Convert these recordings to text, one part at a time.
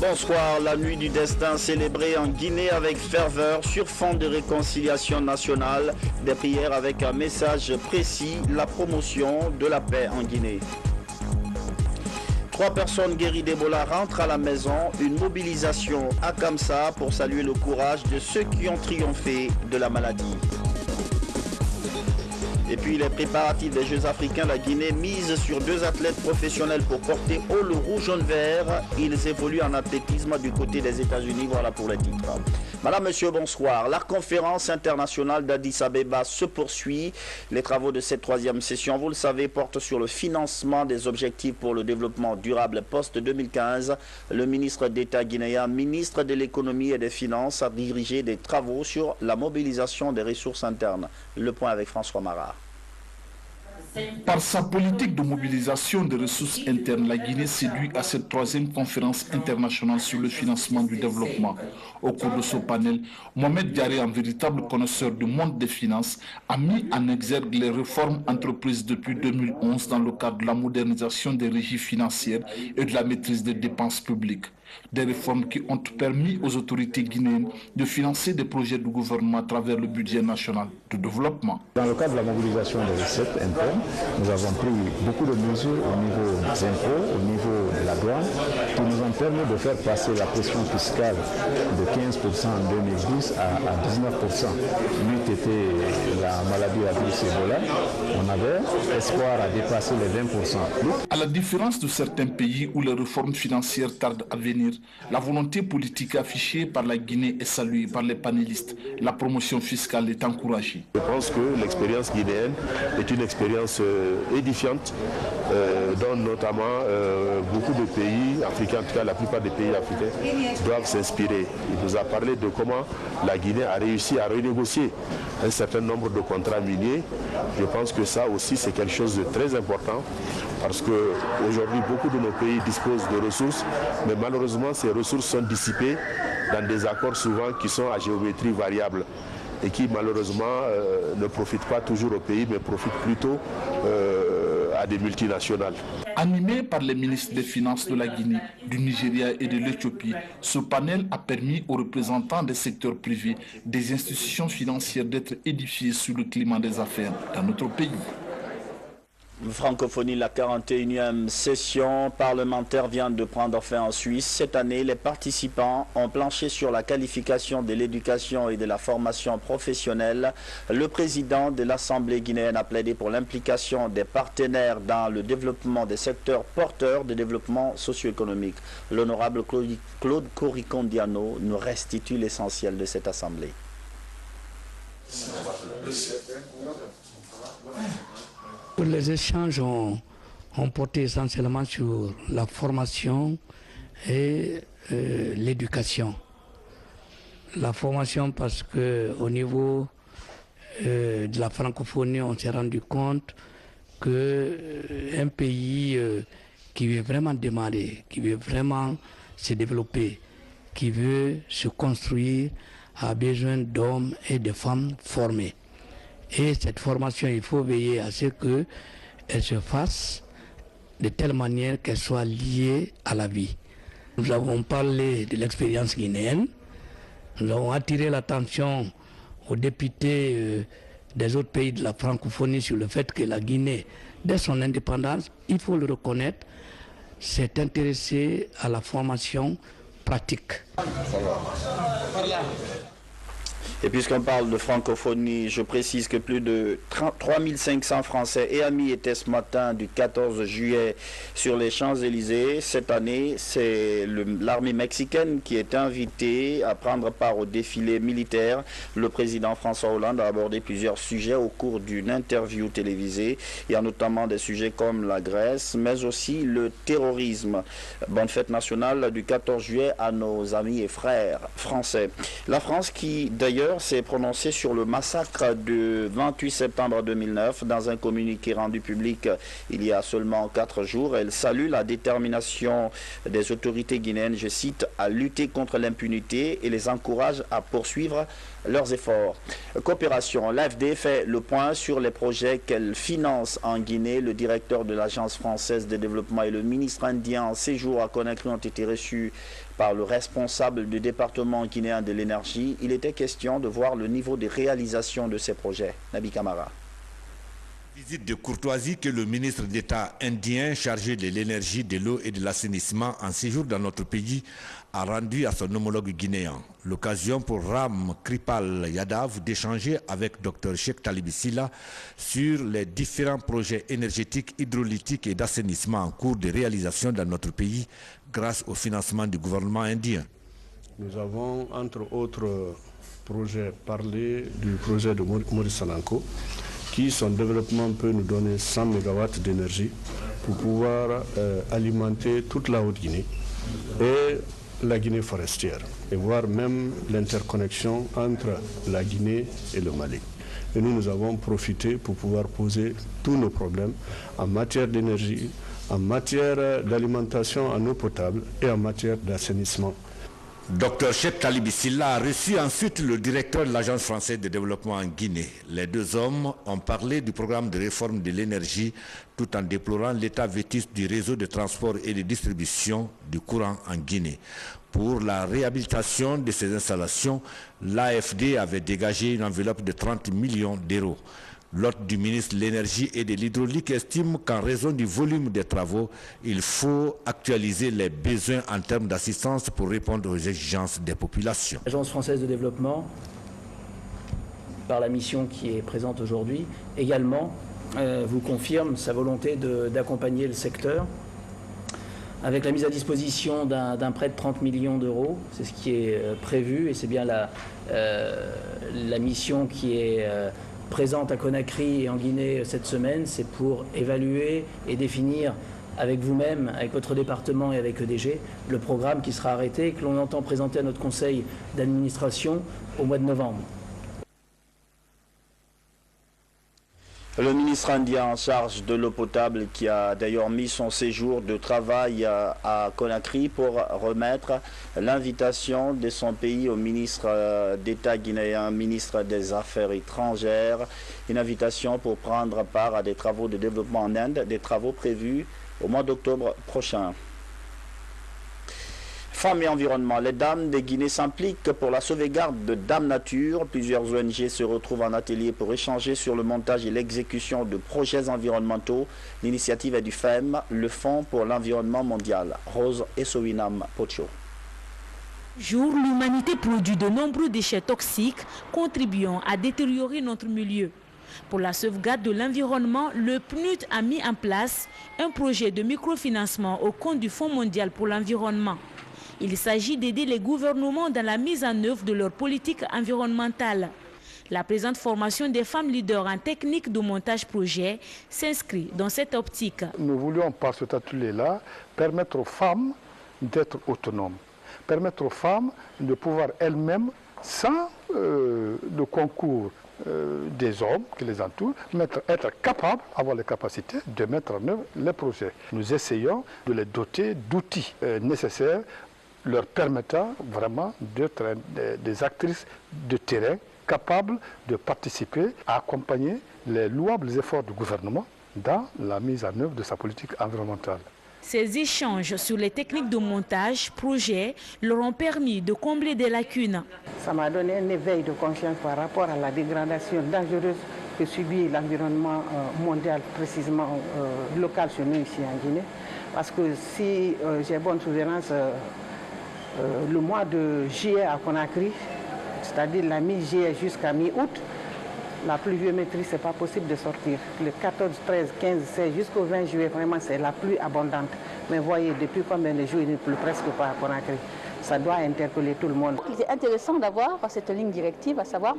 Bonsoir, la nuit du destin célébrée en Guinée avec ferveur sur fond de réconciliation nationale, des prières avec un message précis, la promotion de la paix en Guinée. 3 personnes guéries d'Ebola rentrent à la maison, une mobilisation à Kamsa pour saluer le courage de ceux qui ont triomphé de la maladie. Et puis les préparatifs des Jeux africains, la Guinée mise sur 2 athlètes professionnels pour porter haut le rouge-jaune-vert. Ils évoluent en athlétisme du côté des États-Unis. Voilà pour les titres. Madame, monsieur, bonsoir. La conférence internationale d'Addis Abeba se poursuit. Les travaux de cette 3e session, vous le savez, portent sur le financement des objectifs pour le développement durable post-2015. Le ministre d'État guinéen, ministre de l'économie et des finances, a dirigé des travaux sur la mobilisation des ressources internes. Le point avec François Marat. Par sa politique de mobilisation des ressources internes, la Guinée séduit à cette 3e conférence internationale sur le financement du développement. Au cours de ce panel, Mohamed Diaré, un véritable connaisseur du monde des finances, a mis en exergue les réformes entreprises depuis 2011 dans le cadre de la modernisation des régies financières et de la maîtrise des dépenses publiques. Des réformes qui ont permis aux autorités guinéennes de financer des projets du gouvernement à travers le budget national de développement. Dans le cadre de la mobilisation des recettes internes, nous avons pris beaucoup de mesures au niveau des impôts, au niveau de la douane, qui nous ont permis de faire passer la pression fiscale de 15% en 2010 à 19%. N'eût été la maladie à virus Ebola, on avait espoir à dépasser les 20%. À la différence de certains pays où les réformes financières tardent à venir, la volonté politique affichée par la Guinée est saluée par les panélistes. La promotion fiscale est encouragée. Je pense que l'expérience guinéenne est une expérience édifiante, dont notamment beaucoup de pays africains, en tout cas la plupart des pays africains, doivent s'inspirer. Il nous a parlé de comment la Guinée a réussi à renégocier un certain nombre de contrats miniers. Je pense que ça aussi c'est quelque chose de très important parce qu'aujourd'hui beaucoup de nos pays disposent de ressources, mais malheureusement ces ressources sont dissipées dans des accords souvent qui sont à géométrie variable et qui malheureusement ne profitent pas toujours au pays mais profitent plutôt à des multinationales. Animé par les ministres des Finances de la Guinée, du Nigeria et de l'Éthiopie, ce panel a permis aux représentants des secteurs privés, des institutions financières d'être édifiés sur le climat des affaires dans notre pays. Francophonie, la 41e session parlementaire vient de prendre fin en Suisse. Cette année, les participants ont planché sur la qualification de l'éducation et de la formation professionnelle. Le président de l'Assemblée guinéenne a plaidé pour l'implication des partenaires dans le développement des secteurs porteurs de développement socio-économique. L'honorable Claude Coricondiano nous restitue l'essentiel de cette assemblée. Les échanges ont porté essentiellement sur la formation et l'éducation. La formation parce qu'au niveau de la francophonie, on s'est rendu compte qu'un pays qui veut vraiment démarrer, qui veut vraiment se développer, qui veut se construire, a besoin d'hommes et de femmes formés. Et cette formation, il faut veiller à ce qu'elle se fasse de telle manière qu'elle soit liée à la vie. Nous avons parlé de l'expérience guinéenne, nous avons attiré l'attention aux députés des autres pays de la francophonie sur le fait que la Guinée, dès son indépendance, il faut le reconnaître, s'est intéressée à la formation pratique. Et puisqu'on parle de francophonie, je précise que plus de 3500 Français et amis étaient ce matin du 14 juillet sur les Champs-Élysées. Cette année, c'est l'armée mexicaine qui est invitée à prendre part au défilé militaire. Le président François Hollande a abordé plusieurs sujets au cours d'une interview télévisée. Il y a notamment des sujets comme la Grèce, mais aussi le terrorisme. Bonne fête nationale du 14 juillet à nos amis et frères français. La France qui, d'ailleurs, Niger s'est prononcé sur le massacre du 28 septembre 2009 dans un communiqué rendu public il y a seulement 4 jours. Elle salue la détermination des autorités guinéennes, je cite, à lutter contre l'impunité et les encourage à poursuivre leurs efforts. Coopération. L'AFD fait le point sur les projets qu'elle finance en Guinée. Le directeur de l'Agence française de développement et le ministre indien en séjour à Conakry ont été reçus par le responsable du département guinéen de l'énergie. Il était question de voir le niveau de réalisation de ces projets. Nabi Kamara. Visite de courtoisie que le ministre d'État indien chargé de l'énergie, de l'eau et de l'assainissement en séjour dans notre pays a rendu à son homologue guinéen. L'occasion pour Ram Kripal Yadav d'échanger avec Dr Cheikh Talibi Silla sur les différents projets énergétiques, hydrauliques et d'assainissement en cours de réalisation dans notre pays grâce au financement du gouvernement indien. Nous avons entre autres projets parlé du projet de Maurice Salanko, qui son développement peut nous donner 100 MW d'énergie pour pouvoir alimenter toute la Haute-Guinée et la Guinée forestière, et voir même l'interconnexion entre la Guinée et le Mali. Et nous avons profité pour pouvoir poser tous nos problèmes en matière d'énergie, en matière d'alimentation en eau potable et en matière d'assainissement. Dr Cheikh Talibi Silla a reçu ensuite le directeur de l'Agence française de développement en Guinée. Les deux hommes ont parlé du programme de réforme de l'énergie tout en déplorant l'état vétuste du réseau de transport et de distribution du courant en Guinée. Pour la réhabilitation de ces installations, l'AFD avait dégagé une enveloppe de 30 millions d'euros. L'hôte du ministre de l'énergie et de l'hydraulique estime qu'en raison du volume des travaux, il faut actualiser les besoins en termes d'assistance pour répondre aux exigences des populations. L'Agence française de développement, par la mission qui est présente aujourd'hui, également vous confirme sa volonté d'accompagner le secteur avec la mise à disposition d'un prêt de 30 millions d'euros. C'est ce qui est prévu et c'est bien la mission qui est présente à Conakry et en Guinée cette semaine. C'est pour évaluer et définir avec vous-même, avec votre département et avec EDG, le programme qui sera arrêté et que l'on entend présenter à notre conseil d'administration au mois de novembre. Le ministre indien en charge de l'eau potable qui a d'ailleurs mis son séjour de travail à Conakry pour remettre l'invitation de son pays au ministre d'État guinéen, ministre des Affaires étrangères, une invitation pour prendre part à des travaux de développement en Inde, des travaux prévus au mois d'octobre prochain. Femmes et environnement. Les dames de Guinée s'impliquent pour la sauvegarde de Dame Nature. Plusieurs ONG se retrouvent en atelier pour échanger sur le montage et l'exécution de projets environnementaux. L'initiative est du FEM, le Fonds pour l'environnement mondial. Rose Essowinam Pocho. Jour, l'humanité produit de nombreux déchets toxiques contribuant à détériorer notre milieu. Pour la sauvegarde de l'environnement, le PNUD a mis en place un projet de microfinancement au compte du Fonds mondial pour l'environnement. Il s'agit d'aider les gouvernements dans la mise en œuvre de leur politique environnementale. La présente formation des femmes leaders en technique de montage projet s'inscrit dans cette optique. Nous voulions par cet atelier-là permettre aux femmes d'être autonomes, permettre aux femmes de pouvoir elles-mêmes, sans le concours des hommes qui les entourent, être capables, avoir les capacités de mettre en œuvre les projets. Nous essayons de les doter d'outils nécessaires leur permettant vraiment d'être des actrices de terrain capables de participer à accompagner les louables efforts du gouvernement dans la mise en œuvre de sa politique environnementale. Ces échanges sur les techniques de montage, projet, leur ont permis de combler des lacunes. Ça m'a donné un éveil de conscience par rapport à la dégradation dangereuse que subit l'environnement mondial, précisément local chez nous ici en Guinée. Parce que si j'ai bonne souvenance, le mois de juillet à Conakry, c'est-à-dire la mi-juillet jusqu'à mi-août, la pluviométrie, ce n'est pas possible de sortir. Le 14, 13, 15, 16, jusqu'au 20 juillet, vraiment, c'est la pluie abondante. Mais voyez, depuis combien de jours, il ne pleut presque pas à Conakry. Ça doit interpeller tout le monde. Il est intéressant d'avoir cette ligne directive, à savoir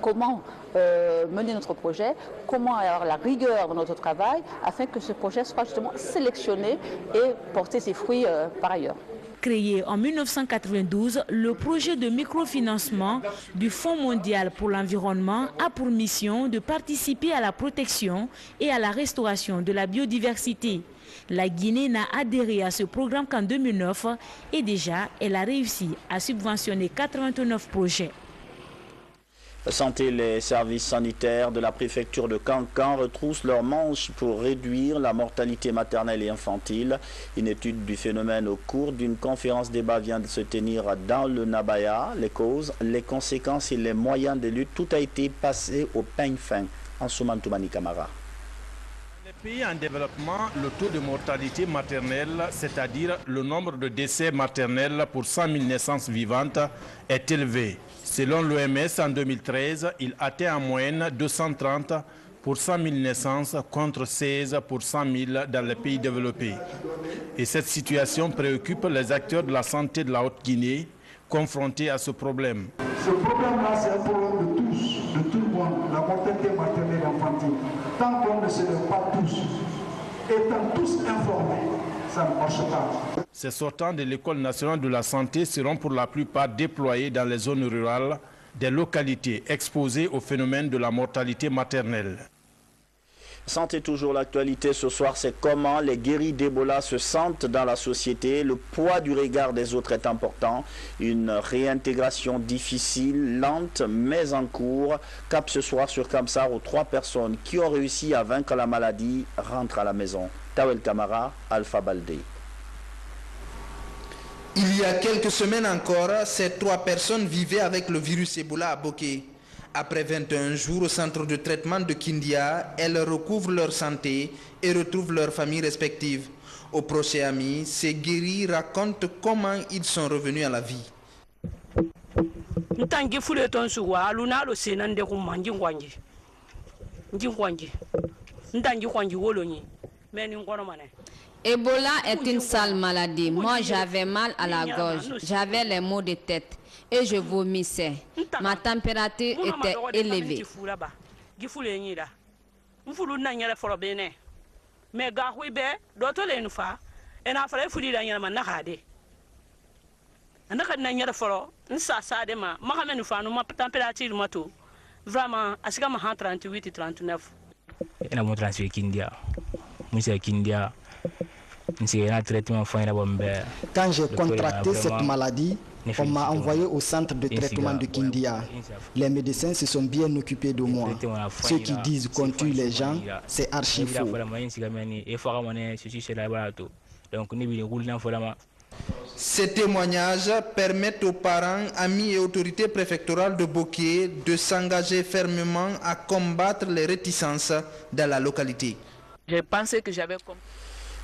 comment mener notre projet, comment avoir la rigueur dans notre travail, afin que ce projet soit justement sélectionné et porter ses fruits par ailleurs. créé en 1992, le projet de microfinancement du Fonds mondial pour l'environnement a pour mission de participer à la protection et à la restauration de la biodiversité. La Guinée n'a adhéré à ce programme qu'en 2009 et déjà, elle a réussi à subventionner 89 projets. Santé, les services sanitaires de la préfecture de Kankan retroussent leurs manches pour réduire la mortalité maternelle et infantile. Une étude du phénomène au cours d'une conférence débat vient de se tenir dans le Nabaya. Les causes, les conséquences et les moyens de lutte, tout a été passé au peigne fin. En Souman Toumani Camara. Dans les pays en développement, le taux de mortalité maternelle, c'est-à-dire le nombre de décès maternels pour 100 000 naissances vivantes, est élevé. Selon l'OMS, en 2013, il atteint en moyenne 230 pour 100 000 naissances contre 16 pour 100 000 dans les pays développés. Et cette situation préoccupe les acteurs de la santé de la Haute-Guinée, confrontés à ce problème. Ce problème-là, c'est un problème de tous, de tout le monde, la mortalité maternelle et infantile. Tant qu'on ne se lève pas tous, étant tous informés, ça ne marche pas. Ces sortants de l'École nationale de la santé seront pour la plupart déployés dans les zones rurales, des localités exposées au phénomène de la mortalité maternelle. Santé, toujours l'actualité ce soir, c'est comment les guéris d'Ebola se sentent dans la société. Le poids du regard des autres est important. Une réintégration difficile, lente, mais en cours. Cap ce soir sur Kamsar où 3 personnes qui ont réussi à vaincre la maladie rentrent à la maison. Tawel Kamara, Alpha Baldé. Il y a quelques semaines encore, ces 3 personnes vivaient avec le virus Ebola à Boké. Après 21 jours au centre de traitement de Kindia, elles recouvrent leur santé et retrouvent leurs familles respectives. Aux proches amis, ces guéris racontent comment ils sont revenus à la vie. Ebola est une sale maladie. Moi, j'avais mal à la gorge, j'avais les maux de tête et je vomissais. Ma température était élevée. Vraiment, à ce moment 38 et 39. Elle a montré à Kindia. Monsieur Kindia. Quand j'ai contracté cette maladie, on m'a envoyé au centre de traitement de Kindia. Les médecins se sont bien occupés de moi. Ceux qui disent qu'on tue les gens, c'est archi faux. Ces témoignages permettent aux parents, amis et autorités préfectorales de Boké de s'engager fermement à combattre les réticences dans la localité. J'ai pensé que j'avais...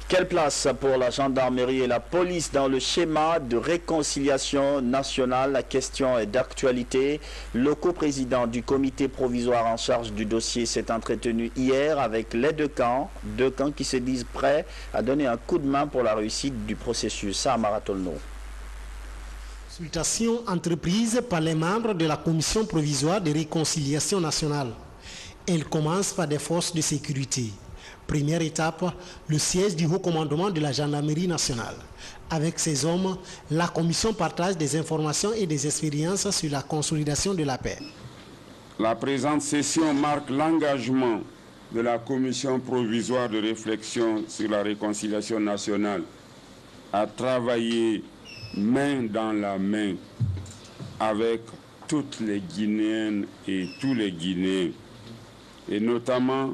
Quelle place pour la gendarmerie et la police dans le schéma de réconciliation nationale? La question est d'actualité. Le coprésident du comité provisoire en charge du dossier s'est entretenu hier avec les deux camps qui se disent prêts à donner un coup de main pour la réussite du processus. Ça, Maratolno. Consultation entreprise par les membres de la commission provisoire de réconciliation nationale. Elle commence par des forces de sécurité. Première étape, le siège du haut commandement de la gendarmerie nationale. Avec ces hommes, la commission partage des informations et des expériences sur la consolidation de la paix. La présente session marque l'engagement de la commission provisoire de réflexion sur la réconciliation nationale à travailler main dans la main avec toutes les Guinéennes et tous les Guinéens, et notamment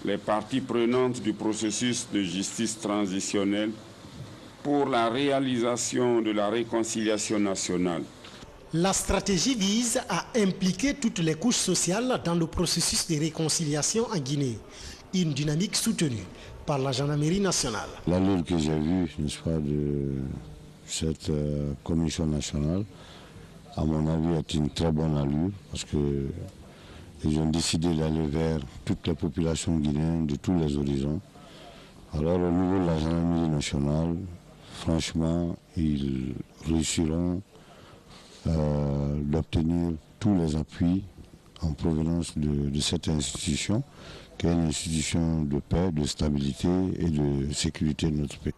les parties prenantes du processus de justice transitionnelle pour la réalisation de la réconciliation nationale. La stratégie vise à impliquer toutes les couches sociales dans le processus de réconciliation en Guinée, une dynamique soutenue par la gendarmerie nationale. L'allure que j'ai vue, n'est-ce pas, de cette commission nationale, à mon avis, est une très bonne allure parce que ils ont décidé d'aller vers toutes les populations guinéennes de tous les horizons. Alors au niveau de la gendarmerie nationale, franchement, ils réussiront d'obtenir tous les appuis en provenance de cette institution, qui est une institution de paix, de stabilité et de sécurité de notre pays.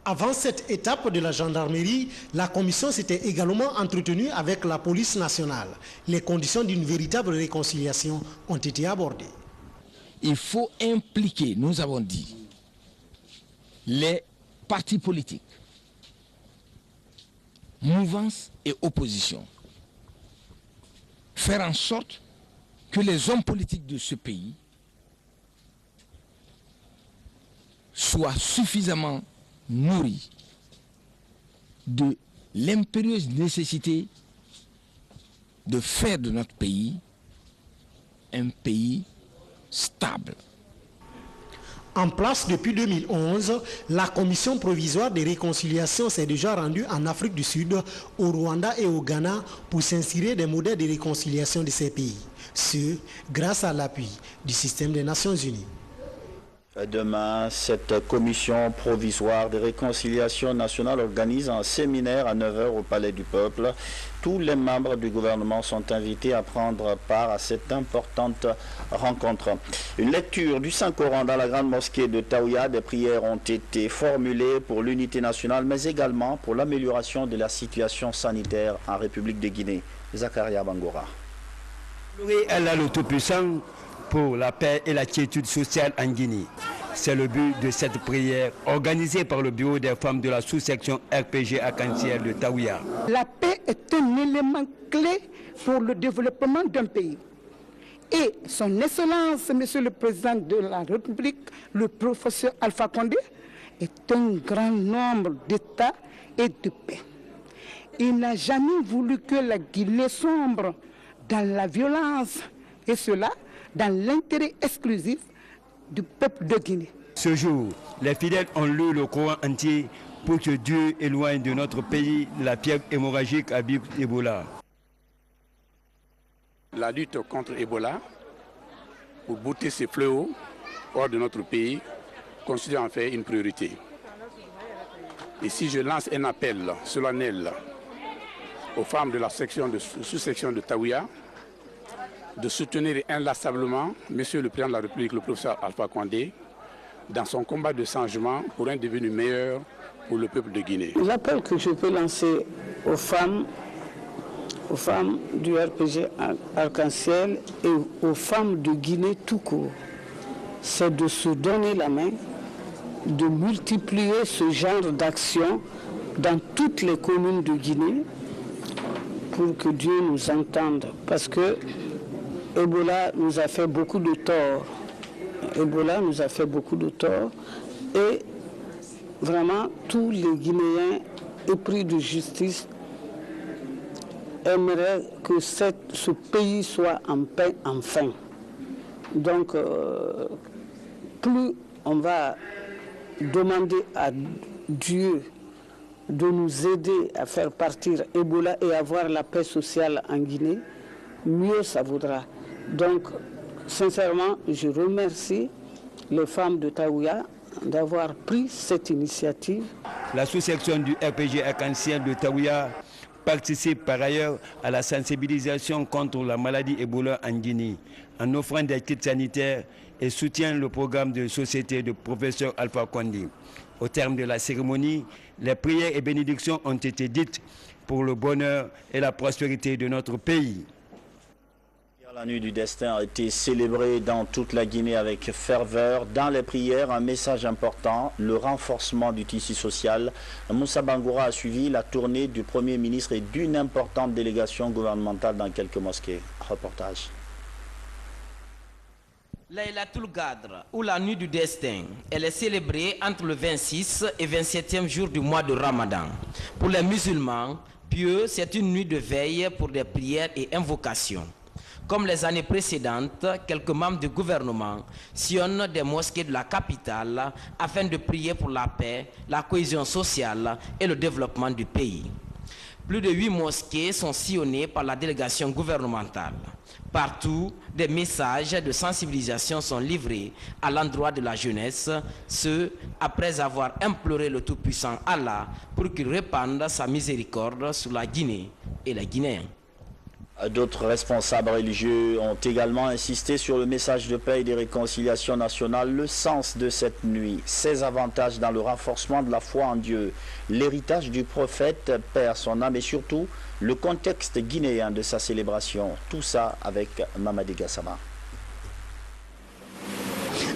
Avant cette étape de la gendarmerie, la commission s'était également entretenue avec la police nationale. Les conditions d'une véritable réconciliation ont été abordées. Il faut impliquer, nous avons dit, les partis politiques, mouvances et oppositions. Faire en sorte que les hommes politiques de ce pays soient suffisamment nourris de l'impérieuse nécessité de faire de notre pays un pays stable. En place depuis 2011, la commission provisoire de réconciliation s'est déjà rendue en Afrique du Sud, au Rwanda et au Ghana pour s'inspirer des modèles de réconciliation de ces pays. Ce, grâce à l'appui du système des Nations Unies. Demain, cette commission provisoire de réconciliation nationale organise un séminaire à 9 h au Palais du Peuple. Tous les membres du gouvernement sont invités à prendre part à cette importante rencontre. Une lecture du Saint-Coran dans la grande mosquée de Taouya. Des prières ont été formulées pour l'unité nationale, mais également pour l'amélioration de la situation sanitaire en République de Guinée. Zakaria Bangora. Louer Allah le Tout-Puissant pour la paix et la quiétude sociale en Guinée. C'est le but de cette prière organisée par le Bureau des femmes de la sous-section RPG Arc-en-Ciel de Taouya. La paix est un élément clé pour le développement d'un pays. Et son Excellence, Monsieur le Président de la République, le professeur Alpha Condé, est un grand nombre d'États et de paix. Il n'a jamais voulu que la Guinée sombre dans la violence, et cela dans l'intérêt exclusif du peuple de Guinée. Ce jour, les fidèles ont lu le Coran entier pour que Dieu éloigne de notre pays la fièvre hémorragique à Ebola. La lutte contre Ebola, pour bouter ces fléaux hors de notre pays, constitue en fait une priorité. Ici, je lance un appel solennel aux femmes de la sous-section de Taouya de soutenir inlassablement Monsieur le Président de la République, le professeur Alpha Condé, dans son combat de changement pour un devenir meilleur pour le peuple de Guinée. L'appel que je peux lancer aux femmes du RPG Arc-en-Ciel et aux femmes de Guinée tout court, c'est de se donner la main, de multiplier ce genre d'action dans toutes les communes de Guinée pour que Dieu nous entende. Parce que Ebola nous a fait beaucoup de tort. Ebola nous a fait beaucoup de tort. Et vraiment, tous les Guinéens épris de justice aimeraient que ce pays soit en paix enfin. Donc, plus on va demander à Dieu de nous aider à faire partir Ebola et avoir la paix sociale en Guinée, mieux ça vaudra. Donc, sincèrement, je remercie les femmes de Taouya d'avoir pris cette initiative. La sous-section du RPG Arc-en-Ciel de Taouya participe par ailleurs à la sensibilisation contre la maladie Ebola en Guinée, en offrant des kits sanitaires et soutient le programme de société du professeur Alpha Condé. Au terme de la cérémonie, les prières et bénédictions ont été dites pour le bonheur et la prospérité de notre pays. La nuit du destin a été célébrée dans toute la Guinée avec ferveur. Dans les prières, un message important, le renforcement du tissu social. Moussa Bangoura a suivi la tournée du Premier ministre et d'une importante délégation gouvernementale dans quelques mosquées. Reportage. Laylatul Qadr, ou la nuit du destin, elle est célébrée entre le 26 et 27e jour du mois de Ramadan. Pour les musulmans pieux, c'est une nuit de veille pour des prières et invocations. Comme les années précédentes, quelques membres du gouvernement sillonnent des mosquées de la capitale afin de prier pour la paix, la cohésion sociale et le développement du pays. Plus de 8 mosquées sont sillonnées par la délégation gouvernementale. Partout, des messages de sensibilisation sont livrés à l'endroit de la jeunesse, ce après avoir imploré le Tout-Puissant Allah pour qu'il répande sa miséricorde sur la Guinée et les Guinéens. D'autres responsables religieux ont également insisté sur le message de paix et de réconciliation nationale, le sens de cette nuit, ses avantages dans le renforcement de la foi en Dieu, l'héritage du prophète, paix à son âme et surtout le contexte guinéen de sa célébration. Tout ça avec Mamadi Gassama.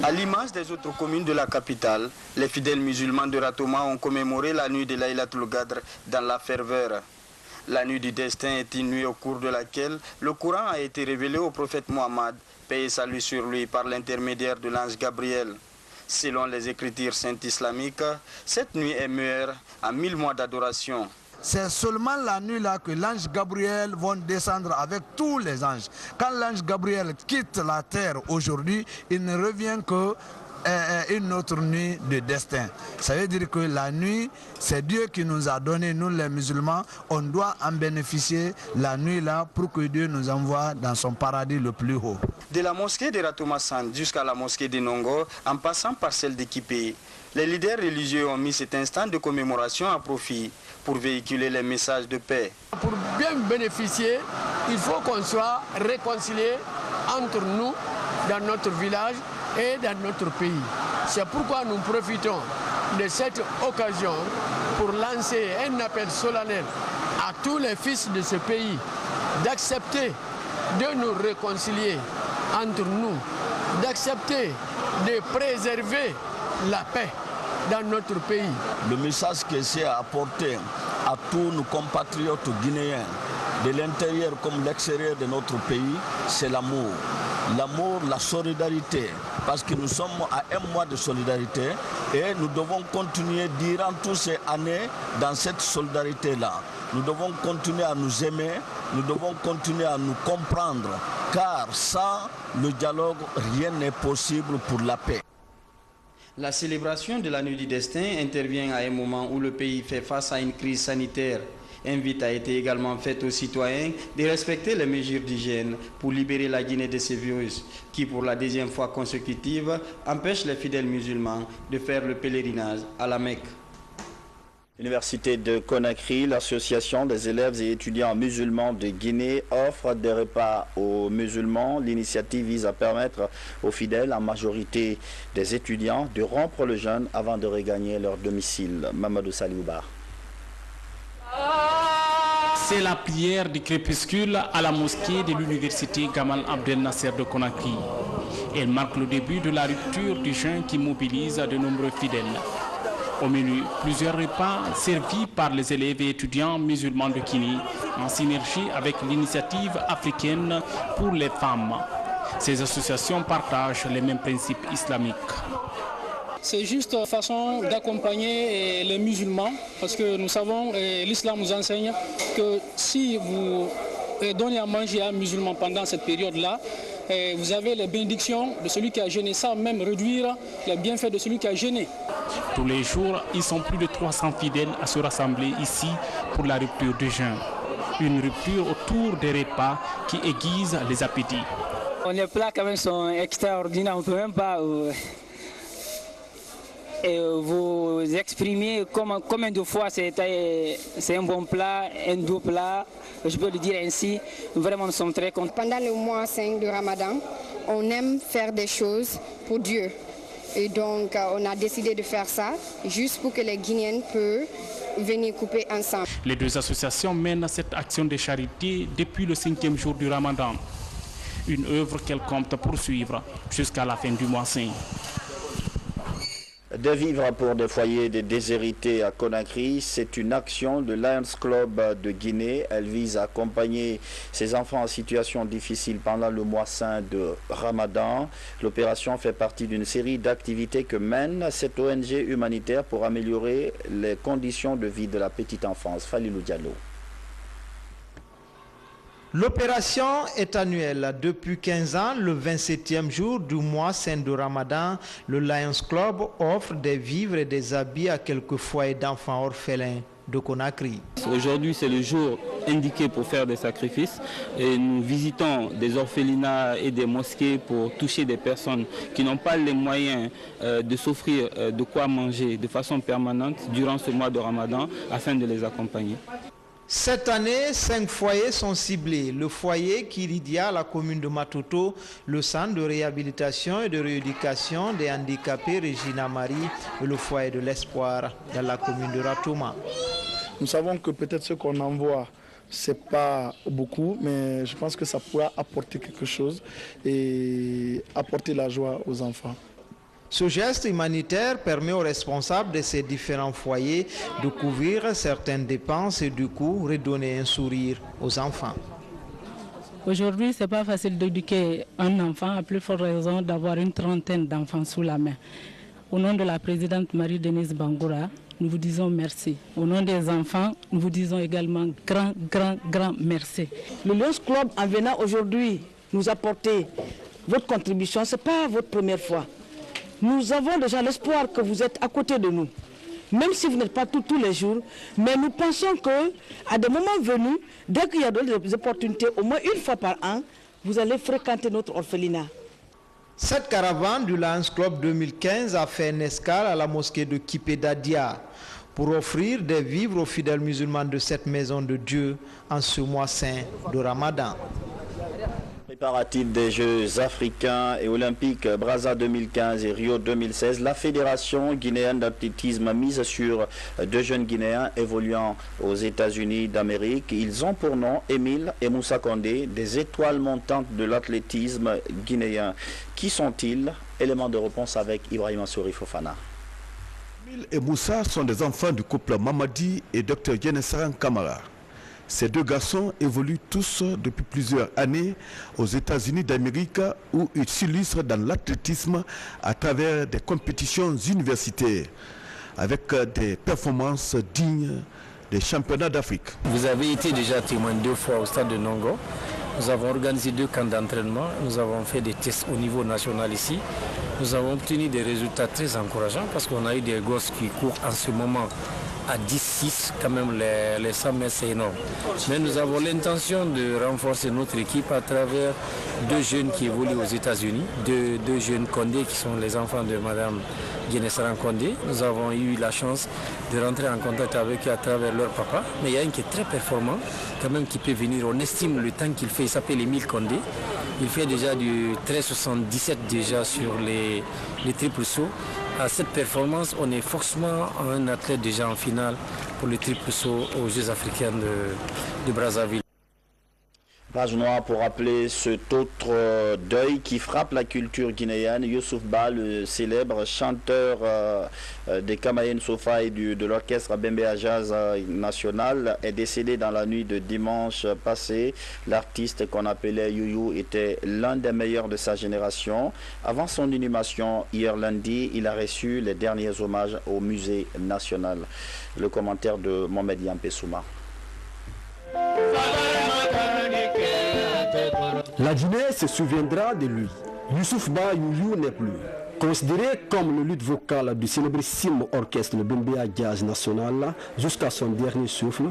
À l'image des autres communes de la capitale, les fidèles musulmans de Ratoma ont commémoré la nuit de Laylatul Qadr dans la ferveur. La nuit du destin est une nuit au cours de laquelle le Coran a été révélé au prophète Mohammed, paix et salut sur lui, par l'intermédiaire de l'ange Gabriel. Selon les écritures saintes islamiques, cette nuit est meilleure à 1000 mois d'adoration. C'est seulement la nuit là que l'ange Gabriel va descendre avec tous les anges. Quand l'ange Gabriel quitte la terre aujourd'hui, il ne revient que une autre nuit de destin. Ça veut dire que la nuit, c'est Dieu qui nous a donné, nous les musulmans, on doit en bénéficier la nuit là pour que Dieu nous envoie dans son paradis le plus haut. De la mosquée de Ratouma-San jusqu'à la mosquée de Nongo, en passant par celle d'Équipé, les leaders religieux ont mis cet instant de commémoration à profit pour véhiculer les messages de paix. Pour bien bénéficier, il faut qu'on soit réconciliés entre nous, dans notre village et dans notre pays. C'est pourquoi nous profitons de cette occasion pour lancer un appel solennel à tous les fils de ce pays d'accepter de nous réconcilier entre nous, d'accepter de préserver la paix dans notre pays. Le message que j'ai à apporter à tous nos compatriotes guinéens, de l'intérieur comme l'extérieur de notre pays, c'est l'amour. L'amour, la solidarité, parce que nous sommes à un mois de solidarité et nous devons continuer durant toutes ces années dans cette solidarité-là. Nous devons continuer à nous aimer, nous devons continuer à nous comprendre, car sans le dialogue, rien n'est possible pour la paix. La célébration de la nuit du destin intervient à un moment où le pays fait face à une crise sanitaire. Invite a été également faite aux citoyens de respecter les mesures d'hygiène pour libérer la Guinée de ce virus qui, pour la deuxième fois consécutive, empêche les fidèles musulmans de faire le pèlerinage à la Mecque. L'Université de Conakry, l'association des élèves et étudiants musulmans de Guinée offre des repas aux musulmans. L'initiative vise à permettre aux fidèles, en majorité des étudiants, de rompre le jeûne avant de regagner leur domicile. Mamadou Saliouba. C'est la prière du crépuscule à la mosquée de l'université Gamal Abdel Nasser de Conakry. Elle marque le début de la rupture du jeûne qui mobilise de nombreux fidèles. Au menu, plusieurs repas servis par les élèves et étudiants musulmans de Guinée en synergie avec l'initiative africaine pour les femmes. Ces associations partagent les mêmes principes islamiques. C'est juste une façon d'accompagner les musulmans parce que nous savons, l'islam nous enseigne que si vous donnez à manger à un musulman pendant cette période-là, vous avez les bénédictions de celui qui a jeûné, sans même réduire les bienfaits de celui qui a jeûné. Tous les jours, ils sont plus de 300 fidèles à se rassembler ici pour la rupture du jeûne. Une rupture autour des repas qui aiguisent les appétits. Les plats quand même sont extraordinaires, on ne peut même pas vous exprimer combien de fois c'est un bon plat, un doux plat, je peux le dire ainsi. Vraiment, nous sommes très contents. Pendant le mois 5 de Ramadan, on aime faire des choses pour Dieu. Et donc, on a décidé de faire ça, juste pour que les Guinéens peuvent venir couper ensemble. Les deux associations mènent cette action de charité depuis le 5e jour du Ramadan. Une œuvre qu'elles comptent poursuivre jusqu'à la fin du mois saint. Des vivres pour des foyers de déshérités à Conakry, c'est une action de Lions Club de Guinée. Elle vise à accompagner ces enfants en situation difficile pendant le mois saint de Ramadan. L'opération fait partie d'une série d'activités que mène cette ONG humanitaire pour améliorer les conditions de vie de la petite enfance. Falilou Diallo. L'opération est annuelle. Depuis 15 ans, le 27e jour du mois saint de Ramadan, le Lions Club offre des vivres et des habits à quelques foyers d'enfants orphelins de Conakry. Aujourd'hui, c'est le jour indiqué pour faire des sacrifices et nous visitons des orphelinats et des mosquées pour toucher des personnes qui n'ont pas les moyens de s'offrir de quoi manger de façon permanente durant ce mois de Ramadan afin de les accompagner. Cette année, 5 foyers sont ciblés. Le foyer Kiridia, la commune de Matoto, le centre de réhabilitation et de rééducation des handicapés Regina Marie et le foyer de l'Espoir dans la commune de Ratoma. Nous savons que peut-être ce qu'on envoie, ce n'est pas beaucoup, mais je pense que ça pourra apporter quelque chose et apporter la joie aux enfants. Ce geste humanitaire permet aux responsables de ces différents foyers de couvrir certaines dépenses et du coup redonner un sourire aux enfants. Aujourd'hui, ce n'est pas facile d'éduquer un enfant, à plus forte raison d'avoir une trentaine d'enfants sous la main. Au nom de la présidente Marie-Denise Bangoura, nous vous disons merci. Au nom des enfants, nous vous disons également grand merci. Le Lions Club, en venant aujourd'hui nous apporter votre contribution, ce n'est pas votre première fois. Nous avons déjà l'espoir que vous êtes à côté de nous, même si vous n'êtes pas tous les jours, mais nous pensons qu'à des moments venus, dès qu'il y a des opportunités, au moins une fois par an, vous allez fréquenter notre orphelinat. Cette caravane du Lions Club 2015 a fait une escale à la mosquée de Kipé-Dadia pour offrir des vivres aux fidèles musulmans de cette maison de Dieu en ce mois saint de Ramadan. Préparatifs des Jeux africains et olympiques Brazza 2015 et Rio 2016, la Fédération guinéenne d'athlétisme mise sur 2 jeunes Guinéens évoluant aux États-Unis d'Amérique. Ils ont pour nom Émile et Moussa Condé, des étoiles montantes de l'athlétisme guinéen. Qui sont-ils? Élément de réponse avec Ibrahima Souri Fofana. Émile et Moussa sont des enfants du couple Mamadi et Dr Yenesaran Kamara. Ces 2 garçons évoluent tous depuis plusieurs années aux États-Unis d'Amérique où ils s'illustrent dans l'athlétisme à travers des compétitions universitaires avec des performances dignes des championnats d'Afrique. Vous avez été déjà témoin 2 fois au stade de Nongo. Nous avons organisé 2 camps d'entraînement. Nous avons fait des tests au niveau national ici. Nous avons obtenu des résultats très encourageants parce qu'on a eu des gosses qui courent en ce moment à 10-6, quand même les 100 mètres, c'est énorme. Mais nous avons l'intention de renforcer notre équipe à travers 2 jeunes qui évoluent aux États-Unis, 2 jeunes Condé qui sont les enfants de Mme Yenesaran Condé. Nous avons eu la chance de rentrer en contact avec eux à travers leur papa. Mais il y a un qui est très performant, quand même, qui peut venir. On estime le temps qu'il fait, il s'appelle Émile Condé. Il fait déjà du 13,77 déjà sur les triples sauts. À cette performance, on est forcément un athlète déjà en finale pour le triple saut aux Jeux africains de Brazzaville. Page noire pour rappeler cet autre deuil qui frappe la culture guinéenne. Youssouf Ba, le célèbre chanteur des Kamayen Sofa et de l'orchestre Bembea Jazz National, est décédé dans la nuit de dimanche passé. L'artiste qu'on appelait Youyou était l'un des meilleurs de sa génération. Avant son inhumation hier lundi, il a reçu les derniers hommages au musée national. Le commentaire de Mohamed Yampessouma. La Guinée se souviendra de lui. Youssouf Ba Youyou n'est plus. Considéré comme le lutte vocal du célébrissime orchestre Bembea Jazz National jusqu'à son dernier souffle,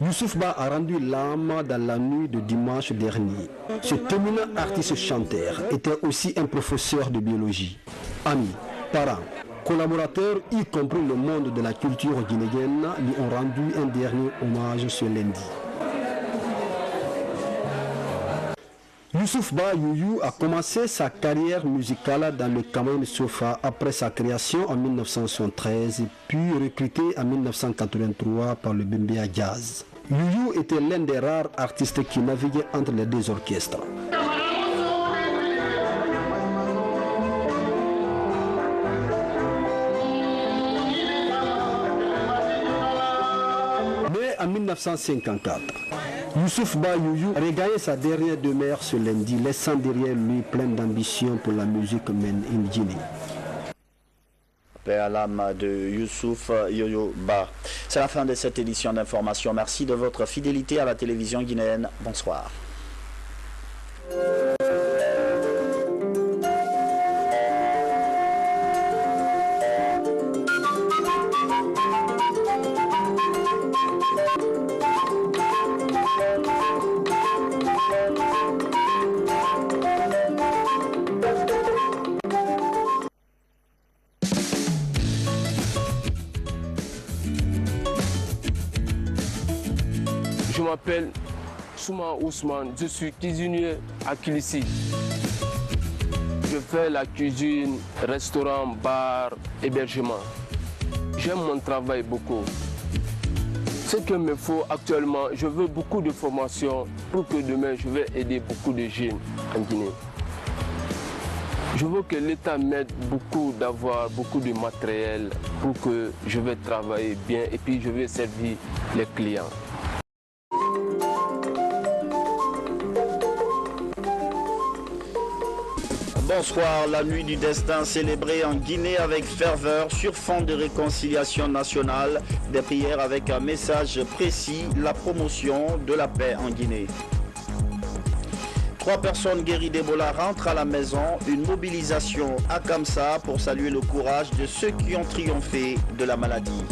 Youssouf Ba a rendu l'âme dans la nuit de dimanche dernier. Cet éminent artiste chanteur était aussi un professeur de biologie. Amis, parents, collaborateurs, y compris le monde de la culture guinéenne, lui ont rendu un dernier hommage ce lundi. Youssouf Ba Youyou a commencé sa carrière musicale dans le Kamayen Sofa après sa création en 1973, puis recruté en 1983 par le Bembea Jazz. Youyou était l'un des rares artistes qui naviguait entre les 2 orchestres. Mais en 1954, Youssouf Ba Youyou regagnait sa dernière demeure ce lundi, laissant derrière lui plein d'ambition pour la musique made in Guinée. Paix à l'âme de Youssouf Youyou Ba. C'est la fin de cette édition d'information. Merci de votre fidélité à la télévision guinéenne. Bonsoir. m'appelle Souma Ousmane, je suis cuisinier à Kilissi. Je fais la cuisine, restaurant, bar, hébergement. J'aime mon travail beaucoup. Ce qu'il me faut actuellement, je veux beaucoup de formation pour que demain je vais aider beaucoup de jeunes en Guinée. Je veux que l'État m'aide beaucoup d'avoir beaucoup de matériel pour que je vais travailler bien et puis je vais servir les clients. Bonsoir, la nuit du destin célébrée en Guinée avec ferveur sur fond de réconciliation nationale, des prières avec un message précis, la promotion de la paix en Guinée. 3 personnes guéries d'Ebola rentrent à la maison, une mobilisation à Kamsa pour saluer le courage de ceux qui ont triomphé de la maladie.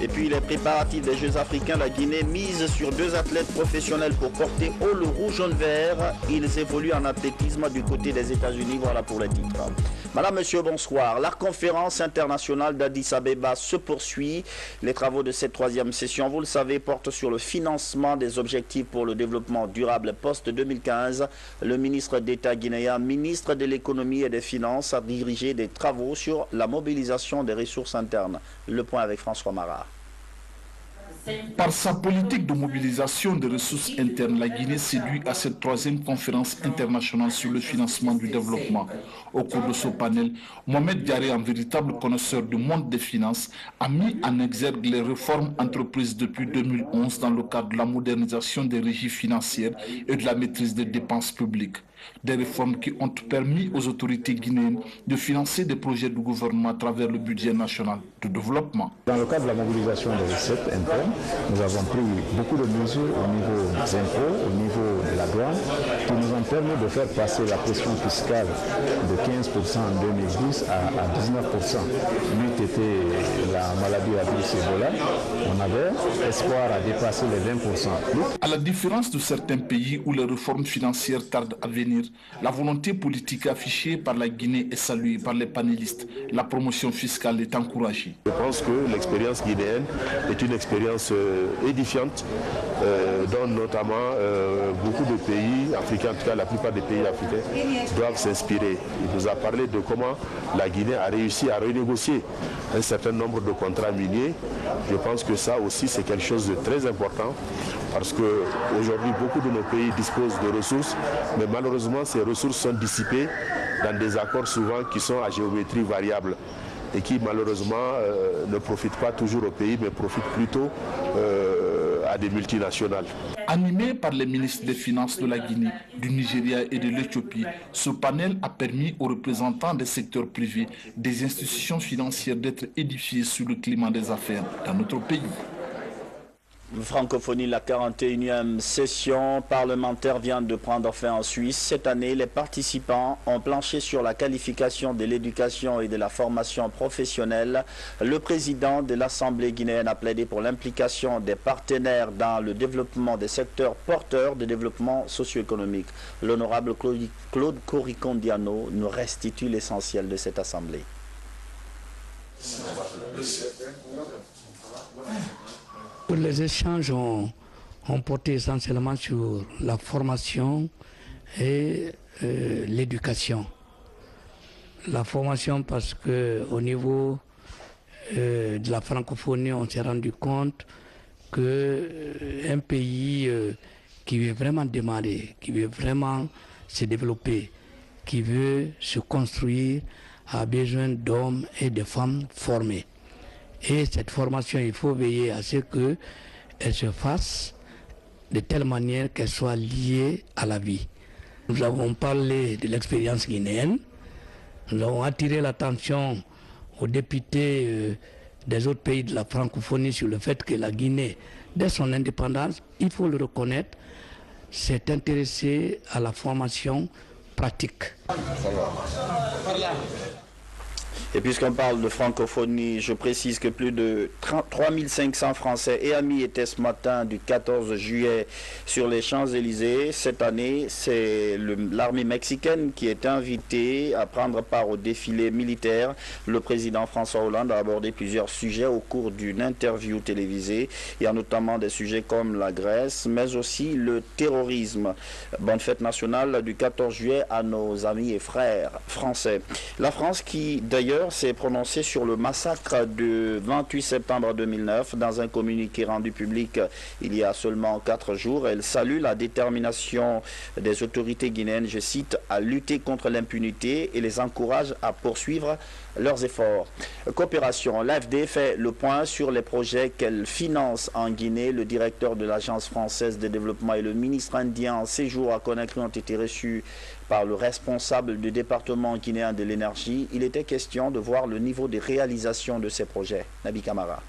Et puis les préparatifs des Jeux africains, la Guinée mise sur 2 athlètes professionnels pour porter haut le rouge-jaune-vert. Ils évoluent en athlétisme du côté des États-Unis. Voilà pour les titres. Madame, monsieur, bonsoir. La conférence internationale d'Addis Abeba se poursuit. Les travaux de cette 3e session, vous le savez, portent sur le financement des objectifs pour le développement durable post-2015. Le ministre d'État guinéen, ministre de l'économie et des finances, a dirigé des travaux sur la mobilisation des ressources internes. Le point avec François Marat. Par sa politique de mobilisation des ressources internes, la Guinée séduit à cette 3e conférence internationale sur le financement du développement. Au cours de ce panel, Mohamed Diaré, un véritable connaisseur du monde des finances, a mis en exergue les réformes entreprises depuis 2011 dans le cadre de la modernisation des régies financières et de la maîtrise des dépenses publiques. Des réformes qui ont permis aux autorités guinéennes de financer des projets du gouvernement à travers le budget national de développement. Dans le cadre de la mobilisation des recettes internes, nous avons pris beaucoup de mesures au niveau des impôts, au niveau de la douane, qui nous ont permis de faire passer la pression fiscale de 15% en 2010 à 19%. L'eût été la maladie à virus Ebola, on avait espoir à dépasser les 20%. À la différence de certains pays où les réformes financières tardent à venir, la volonté politique affichée par la Guinée est saluée par les panélistes. La promotion fiscale est encouragée. Je pense que l'expérience guinéenne est une expérience édifiante dont notamment beaucoup de pays africains, en tout cas la plupart des pays africains, doivent s'inspirer. Il nous a parlé de comment la Guinée a réussi à renégocier un certain nombre de contrats miniers. Je pense que ça aussi c'est quelque chose de très important parce qu'aujourd'hui beaucoup de nos pays disposent de ressources, mais malheureusement ces ressources sont dissipées dans des accords souvent qui sont à géométrie variable et qui malheureusement ne profitent pas toujours au pays mais profitent plutôt à des multinationales. Animé par les ministres des Finances de la Guinée, du Nigeria et de l'Éthiopie, ce panel a permis aux représentants des secteurs privés, des institutions financières d'être édifiés sur le climat des affaires dans notre pays. Francophonie, la 41e session parlementaire vient de prendre fin en Suisse. Cette année, les participants ont planché sur la qualification de l'éducation et de la formation professionnelle. Le président de l'Assemblée guinéenne a plaidé pour l'implication des partenaires dans le développement des secteurs porteurs de développement socio-économique. L'honorable Claude Coricondiano nous restitue l'essentiel de cette assemblée. Les échanges ont porté essentiellement sur la formation et l'éducation. La formation parce qu'au niveau de la francophonie, on s'est rendu compte qu'un pays qui veut vraiment démarrer, qui veut vraiment se développer, qui veut se construire, a besoin d'hommes et de femmes formés. Et cette formation, il faut veiller à ce qu'elle se fasse de telle manière qu'elle soit liée à la vie. Nous avons parlé de l'expérience guinéenne, nous avons attiré l'attention aux députés des autres pays de la francophonie sur le fait que la Guinée, dès son indépendance, il faut le reconnaître, s'est intéressée à la formation pratique. Et puisqu'on parle de francophonie, je précise que plus de 3500 Français et amis étaient ce matin du 14 juillet sur les Champs-Élysées. Cette année, c'est l'armée mexicaine qui est invitée à prendre part au défilé militaire. Le président François Hollande a abordé plusieurs sujets au cours d'une interview télévisée. Il y a notamment des sujets comme la Grèce, mais aussi le terrorisme. Bonne fête nationale du 14 juillet à nos amis et frères français. La France qui, d'ailleurs, s'est prononcée sur le massacre du 28 septembre 2009 dans un communiqué rendu public il y a seulement 4 jours. Elle salue la détermination des autorités guinéennes, je cite, à lutter contre l'impunité et les encourage à poursuivre leurs efforts. Coopération. L'AFD fait le point sur les projets qu'elle finance en Guinée. Le directeur de l'Agence française de développement et le ministre indien en séjour à Conakry ont été reçus par le responsable du département guinéen de l'énergie. Il était question de voir le niveau de réalisation de ces projets. Nabi Kamara.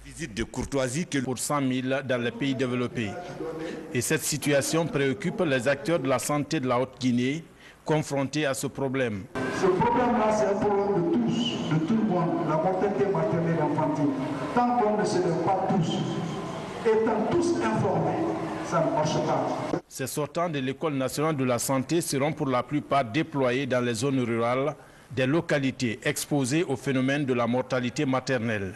Visite de courtoisie que pour 100 000 dans les pays développés. Et cette situation préoccupe les acteurs de la santé de la Haute-Guinée confrontés à ce problème. Ce problème-là, c'est un problème de tous, de tout le monde, la mortalité maternelle et infantile. Tant qu'on ne se lève pas tous, étant tous informés, ça ne marche pas. Ces sortants de l'École nationale de la santé seront pour la plupart déployés dans les zones rurales, des localités exposées au phénomène de la mortalité maternelle.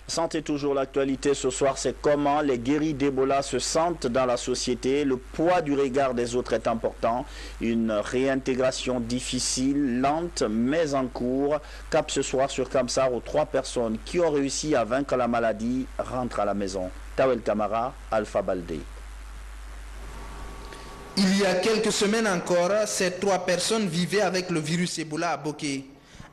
Santé toujours l'actualité ce soir, c'est comment les guéris d'Ebola se sentent dans la société. Le poids du regard des autres est important. Une réintégration difficile, lente, mais en cours. Cap ce soir sur Kamsar où 3 personnes qui ont réussi à vaincre la maladie rentrent à la maison. Tawel Kamara, Alpha Baldé. Il y a quelques semaines encore, ces 3 personnes vivaient avec le virus Ebola à Boké.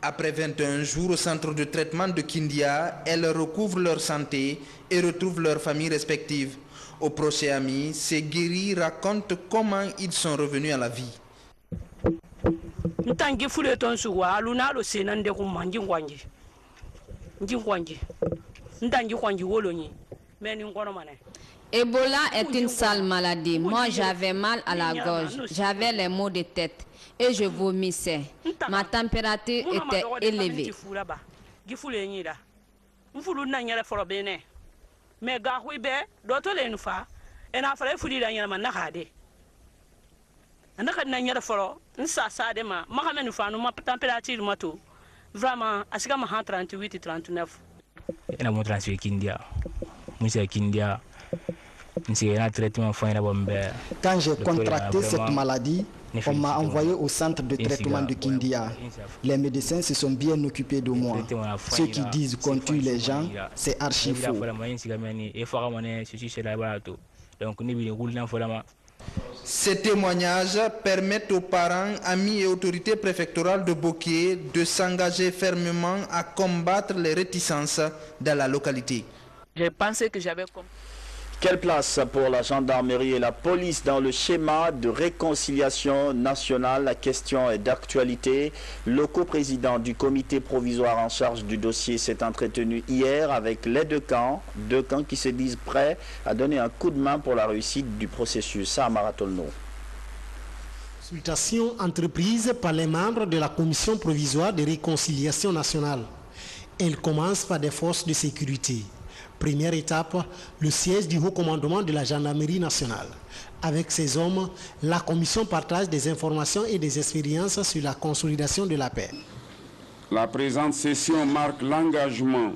Après 21 jours au centre de traitement de Kindia, elles recouvrent leur santé et retrouvent leurs familles respectives. Aux proches et amis, ces guéris racontent comment ils sont revenus à la vie. Ebola est une sale maladie. Moi, j'avais mal à la gorge, j'avais les maux de tête et je vomissais. Ma température était élevée. Vraiment, à ce que 38 et 39. Et la montre sur Kindia. Monsieur Kindia. Quand j'ai contracté cette maladie, on m'a envoyé au centre de traitement de Kindia. Les médecins se sont bien occupés de moi. Ceux qui disent qu'on tue les gens, c'est archi faux. Ces témoignages permettent aux parents, amis et autorités préfectorales de Boké de s'engager fermement à combattre les réticences dans la localité. J'ai pensé que j'avais... Quelle place pour la gendarmerie et la police dans le schéma de réconciliation nationale? La question est d'actualité. Le coprésident du comité provisoire en charge du dossier s'est entretenu hier avec les deux camps qui se disent prêts à donner un coup de main pour la réussite du processus. Ça, Maratolno. Consultation entreprise par les membres de la commission provisoire de réconciliation nationale. Elle commence par des forces de sécurité. Première étape, le siège du haut commandement de la gendarmerie nationale. Avec ces hommes, la commission partage des informations et des expériences sur la consolidation de la paix. La présente session marque l'engagement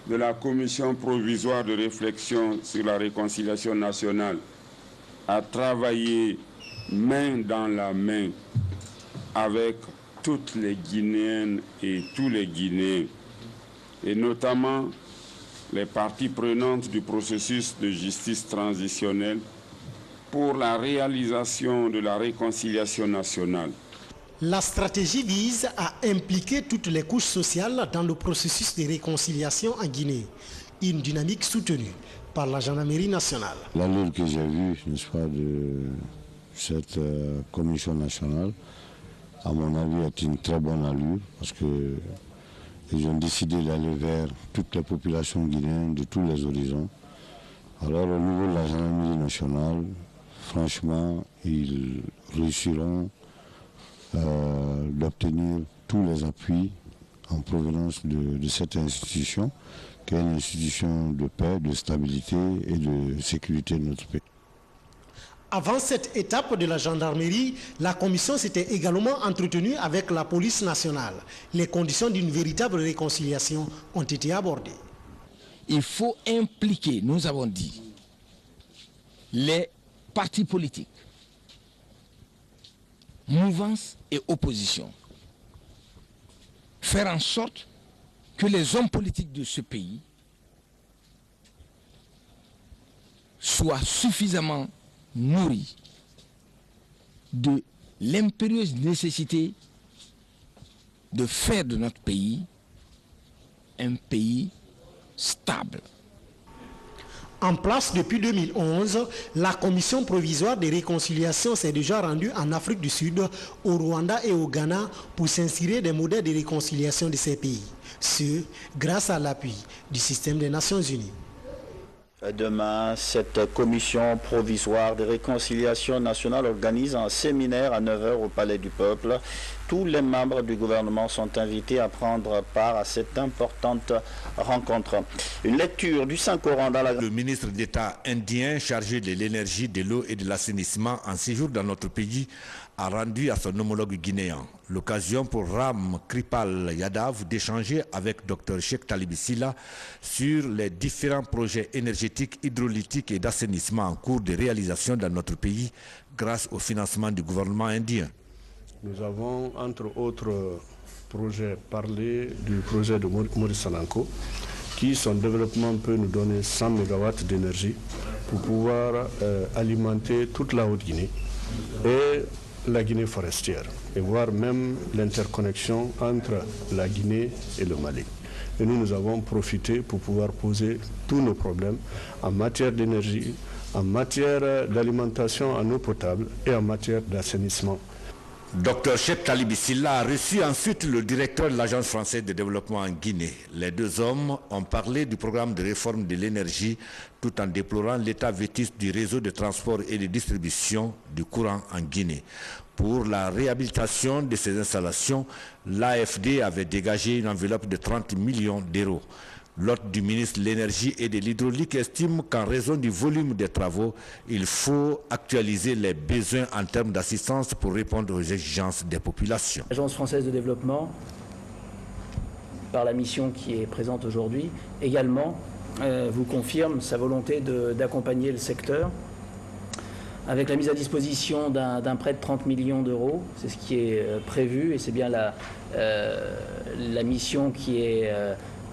de la commission provisoire de réflexion sur la réconciliation nationale à travailler main dans la main avec toutes les Guinéennes et tous les Guinéens, et notamment les parties prenantes du processus de justice transitionnelle pour la réalisation de la réconciliation nationale. La stratégie vise à impliquer toutes les couches sociales dans le processus de réconciliation en Guinée, une dynamique soutenue par la gendarmerie nationale. L'allure que j'ai vue, n'est-ce pas, de cette commission nationale, à mon avis, est une très bonne allure parce que ils ont décidé d'aller vers toutes les populations guinéennes de tous les horizons. Alors au niveau de la gendarmerie nationale, franchement, ils réussiront d'obtenir tous les appuis en provenance de cette institution, qui est une institution de paix, de stabilité et de sécurité de notre pays. Avant cette étape de la gendarmerie, la commission s'était également entretenue avec la police nationale. Les conditions d'une véritable réconciliation ont été abordées. Il faut impliquer, nous avons dit, les partis politiques, mouvances et oppositions. Faire en sorte que les hommes politiques de ce pays soient suffisamment nourris de l'impérieuse nécessité de faire de notre pays un pays stable. En place depuis 2011, la commission provisoire de réconciliation s'est déjà rendue en Afrique du Sud, au Rwanda et au Ghana pour s'inspirer des modèles de réconciliation de ces pays. Ce, grâce à l'appui du système des Nations Unies. Demain, cette commission provisoire de réconciliation nationale organise un séminaire à 9h au Palais du Peuple. Tous les membres du gouvernement sont invités à prendre part à cette importante rencontre. Une lecture du Saint-Coran dans la... Le ministre d'État indien chargé de l'énergie, de l'eau et de l'assainissement en séjour dans notre pays a rendu à son homologue guinéen l'occasion pour Ram Kripal Yadav d'échanger avec Dr Cheikh Talib Silla sur les différents projets énergétiques, hydrauliques et d'assainissement en cours de réalisation dans notre pays grâce au financement du gouvernement indien. Nous avons, entre autres projets, parlé du projet de Maurice Salanko, qui, son développement peut nous donner 100 MW d'énergie pour pouvoir alimenter toute la Haute-Guinée et la Guinée forestière, et voire même l'interconnexion entre la Guinée et le Mali. Et nous avons profité pour pouvoir poser tous nos problèmes en matière d'énergie, en matière d'alimentation en eau potable et en matière d'assainissement. Dr Cheikh Talib Silla a reçu ensuite le directeur de l'Agence française de développement en Guinée. Les deux hommes ont parlé du programme de réforme de l'énergie tout en déplorant l'état vétuste du réseau de transport et de distribution du courant en Guinée. Pour la réhabilitation de ces installations, l'AFD avait dégagé une enveloppe de 30 millions d'euros. L'hôte du ministre de l'Énergie et de l'Hydraulique estime qu'en raison du volume des travaux, il faut actualiser les besoins en termes d'assistance pour répondre aux exigences des populations. L'Agence française de développement, par la mission qui est présente aujourd'hui, également vous confirme sa volonté d'accompagner le secteur avec la mise à disposition d'un prêt de 30 millions d'euros. C'est ce qui est prévu et c'est bien la mission qui est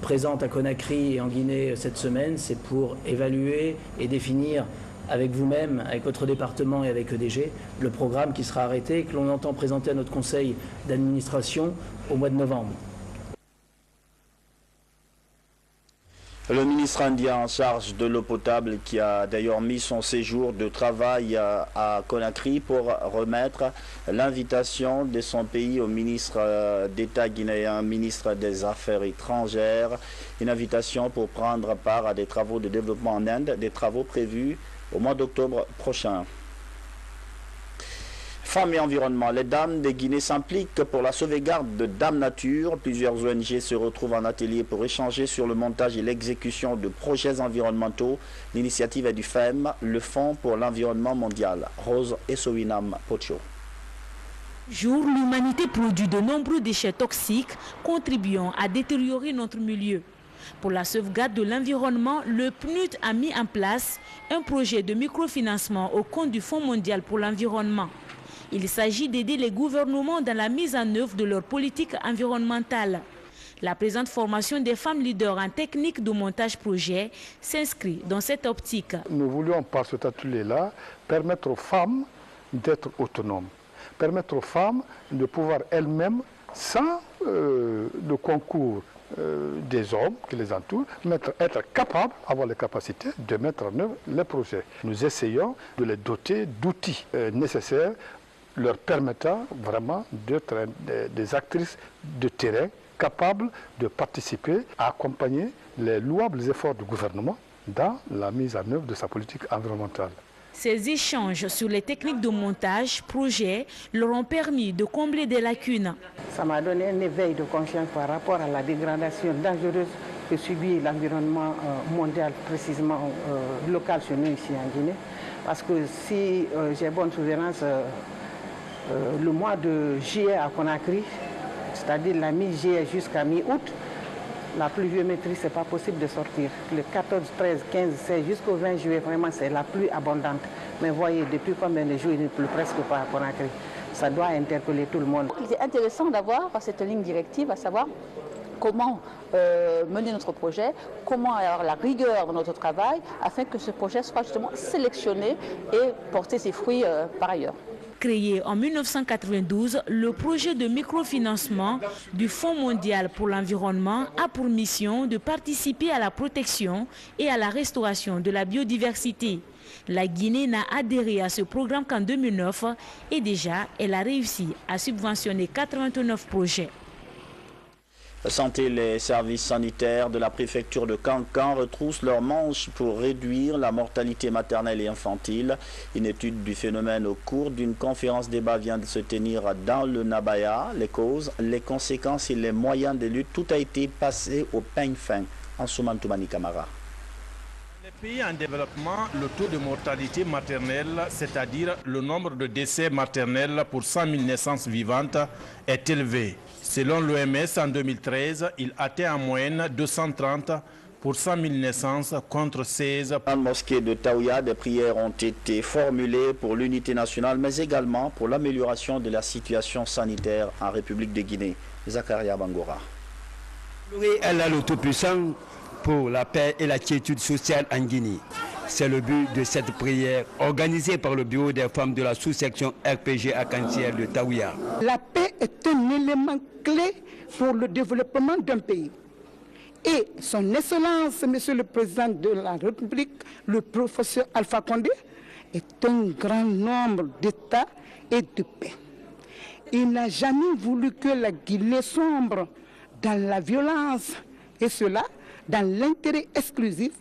présente à Conakry et en Guinée cette semaine. C'est pour évaluer et définir avec vous-même, avec votre département et avec EDG, le programme qui sera arrêté et que l'on entend présenter à notre conseil d'administration au mois de novembre. Le ministre indien en charge de l'eau potable qui a d'ailleurs mis son séjour de travail à Conakry pour remettre l'invitation de son pays au ministre d'État guinéen, ministre des Affaires étrangères, une invitation pour prendre part à des travaux de développement en Inde, des travaux prévus au mois d'octobre prochain. Femmes et environnement, les dames de Guinée s'impliquent pour la sauvegarde de Dame Nature. Plusieurs ONG se retrouvent en atelier pour échanger sur le montage et l'exécution de projets environnementaux. L'initiative est du FEM, le Fonds pour l'environnement mondial. Rose Essowinam Pocho. Jour, l'humanité produit de nombreux déchets toxiques contribuant à détériorer notre milieu. Pour la sauvegarde de l'environnement, le PNUD a mis en place un projet de microfinancement au compte du Fonds mondial pour l'environnement. Il s'agit d'aider les gouvernements dans la mise en œuvre de leur politique environnementale. La présente formation des femmes leaders en technique de montage projet s'inscrit dans cette optique. Nous voulions par cet atelier-là permettre aux femmes d'être autonomes, permettre aux femmes de pouvoir elles-mêmes, sans le concours des hommes qui les entourent, être capables, avoir les capacités de mettre en œuvre les projets. Nous essayons de les doter d'outils nécessaires leur permettant vraiment d'être des actrices de terrain capables de participer à accompagner les louables efforts du gouvernement dans la mise en œuvre de sa politique environnementale. Ces échanges sur les techniques de montage, projets, leur ont permis de combler des lacunes. Ça m'a donné un éveil de conscience par rapport à la dégradation dangereuse que subit l'environnement mondial, précisément local chez nous ici en Guinée. Parce que si j'ai bonne souvenance, le mois de juillet à Conakry, c'est-à-dire la mi-juillet jusqu'à mi-août, la pluviométrie, ce n'est pas possible de sortir. Le 14, 13, 15, 16 jusqu'au 20 juillet, vraiment, c'est la pluie abondante. Mais voyez, depuis combien de jours, il ne pleut presque pas à Conakry. Ça doit interpeller tout le monde. Il est intéressant d'avoir cette ligne directive, à savoir comment mener notre projet, comment avoir la rigueur dans notre travail, afin que ce projet soit justement sélectionné et porter ses fruits par ailleurs. Créé en 1992, le projet de microfinancement du Fonds mondial pour l'environnement a pour mission de participer à la protection et à la restauration de la biodiversité. La Guinée n'a adhéré à ce programme qu'en 2009 et déjà, elle a réussi à subventionner 89 projets. Santé, les services sanitaires de la préfecture de Kankan retroussent leurs manches pour réduire la mortalité maternelle et infantile. Une étude du phénomène au cours d'une conférence débat vient de se tenir dans le Nabaya. Les causes, les conséquences et les moyens de lutte, tout a été passé au peigne fin. Ansouman Toumani Kamara. Les pays en développement, le taux de mortalité maternelle, c'est-à-dire le nombre de décès maternels pour 100 000 naissances vivantes, est élevé. Selon l'OMS, en 2013, il atteint en moyenne 230 pour 100 000 naissances contre 16. Dans la mosquée de Taouya, des prières ont été formulées pour l'unité nationale, mais également pour l'amélioration de la situation sanitaire en République de Guinée. Zakaria Bangora. Elle a le tout-puissant pour la paix et la quiétude sociale en Guinée. C'est le but de cette prière organisée par le bureau des femmes de la sous-section RPG Arc-en-Ciel de Taouya. La paix est un élément clé pour le développement d'un pays. Et son Excellence, Monsieur le Président de la République, le professeur Alpha Condé, est un grand nombre d'États et de paix. Il n'a jamais voulu que la Guinée sombre dans la violence, et cela dans l'intérêt exclusif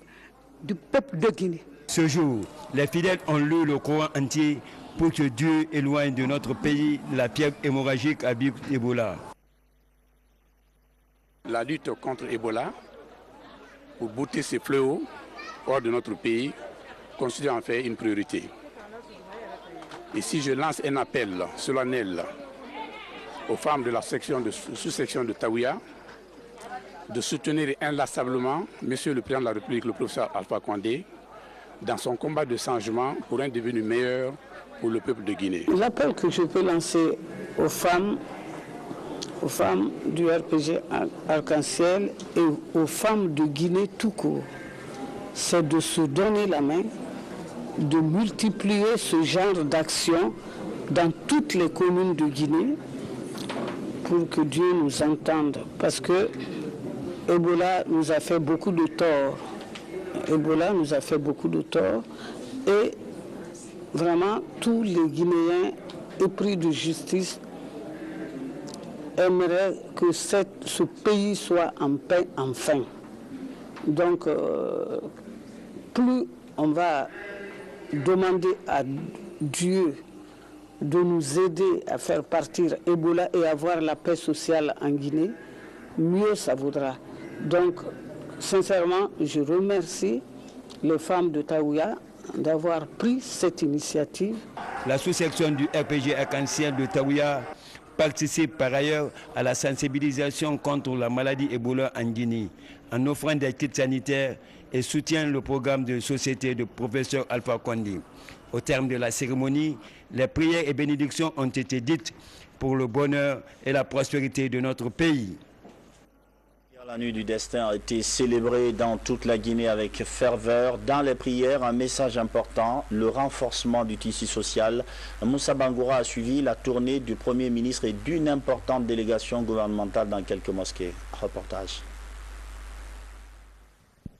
du peuple de Guinée. Ce jour, les fidèles ont lu le Coran entier pour que Dieu éloigne de notre pays la fièvre hémorragique à Ebola. La lutte contre Ebola, pour bouter ces fléaux hors de notre pays, constitue en fait une priorité. Et si je lance un appel solennel aux femmes de la sous-section de Taouya, de soutenir inlassablement Monsieur le Président de la République, le professeur Alpha Condé, dans son combat de changement pour un devenir meilleur pour le peuple de Guinée. L'appel que je peux lancer aux femmes du RPG Arc-en-Ciel et aux femmes de Guinée tout court, c'est de se donner la main, de multiplier ce genre d'action dans toutes les communes de Guinée pour que Dieu nous entende. Parce que Ebola nous a fait beaucoup de tort. Ebola nous a fait beaucoup de tort. Et vraiment, tous les Guinéens épris de justice aimeraient que ce pays soit en paix enfin. Donc, plus on va demander à Dieu de nous aider à faire partir Ebola et avoir la paix sociale en Guinée, mieux ça vaudra. Donc, sincèrement, je remercie les femmes de Taouya d'avoir pris cette initiative. La sous-section du RPG Arc-en-Ciel de Taouya participe par ailleurs à la sensibilisation contre la maladie Ebola en Guinée, en offrant des kits sanitaires et soutient le programme de société de professeur Alpha Condé. Au terme de la cérémonie, les prières et bénédictions ont été dites pour le bonheur et la prospérité de notre pays. La nuit du destin a été célébrée dans toute la Guinée avec ferveur. Dans les prières, un message important, le renforcement du tissu social. Moussa Bangoura a suivi la tournée du Premier ministre et d'une importante délégation gouvernementale dans quelques mosquées. Reportage.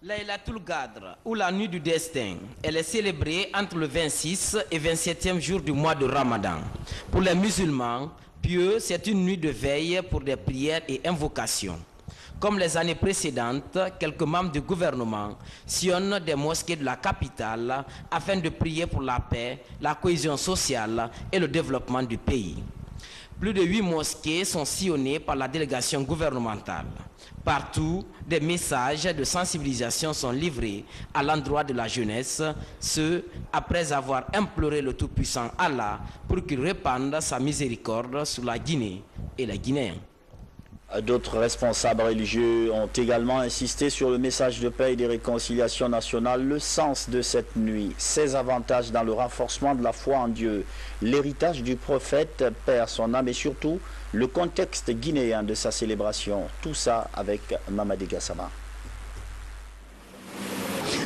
Laylatul Qadr, ou la nuit du destin, elle est célébrée entre le 26 et 27e jour du mois de Ramadan. Pour les musulmans pieux, c'est une nuit de veille pour des prières et invocations. Comme les années précédentes, quelques membres du gouvernement sillonnent des mosquées de la capitale afin de prier pour la paix, la cohésion sociale et le développement du pays. Plus de 8 mosquées sont sillonnées par la délégation gouvernementale. Partout, des messages de sensibilisation sont livrés à l'endroit de la jeunesse, ce après avoir imploré le Tout-Puissant Allah pour qu'il répande sa miséricorde sur la Guinée et les Guinéens. D'autres responsables religieux ont également insisté sur le message de paix et de réconciliation nationale, le sens de cette nuit, ses avantages dans le renforcement de la foi en Dieu, l'héritage du prophète, paix à son âme et surtout le contexte guinéen de sa célébration. Tout ça avec Mamadi Gassama.